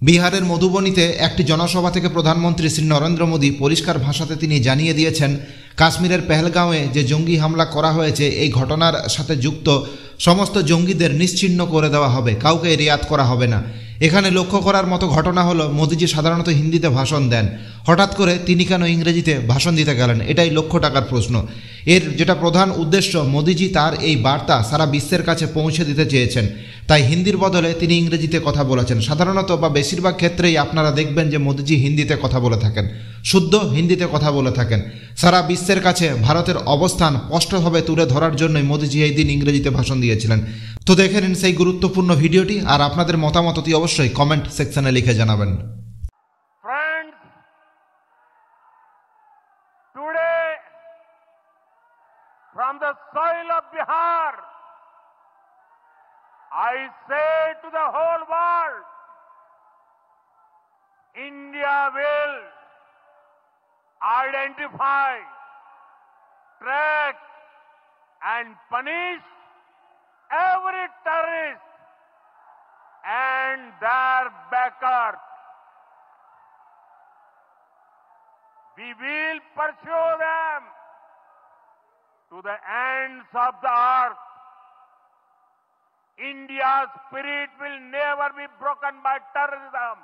বিহারের মধুবনীতে একটি জনসভা থেকে প্রধানমন্ত্রী শ্রী নরেন্দ্র মোদী পরিষ্কার ভাষাতে তিনি জানিয়ে দিয়েছেন, কাশ্মীরের পেহেলগাঁওয়ে যে জঙ্গি হামলা করা হয়েছে এই ঘটনার সাথে যুক্ত সমস্ত জঙ্গিদের নিশ্চিহ্ন করে দেওয়া হবে, কাউকে রিয়াত করা হবে না। এখানে লক্ষ্য করার মতো ঘটনা হলো, মোদিজি সাধারণত হিন্দিতে ভাষণ দেন, হঠাৎ করে তিনি কেন ইংরেজিতে ভাষণ দিতে গেলেন? এটাই লক্ষ টাকার প্রশ্ন। এর যেটা প্রধান উদ্দেশ্য, মোদিজি তার এই বার্তা সারা বিশ্বের কাছে পৌঁছে দিতে চেয়েছেন, তাই হিন্দির বদলে তিনি ইংরেজিতে কথা বলেছেন। সাধারণত বা বেশিরভাগ ক্ষেত্রেই আপনারা দেখবেন যে মোদিজি হিন্দিতে কথা বলে থাকেন, শুদ্ধ হিন্দিতে কথা বলে থাকেন। সারা বিশ্বের কাছে ভারতের অবস্থান স্পষ্টভাবে তুলে ধরার জন্যই মোদিজি এই দিন ইংরেজিতে ভাষণ দিয়েছিলেন। তো দেখে নিন সেই গুরুত্বপূর্ণ ভিডিওটি, আর আপনাদের মতামত অতি অবশ্যই কমেন্ট সেকশনে লিখে জানাবেন। Friends, today from the soil of Bihar, I say to the whole world, India will identify, track and punish every terrorist and their backers. We will pursue them to the ends of the earth. India's spirit will never be broken by terrorism.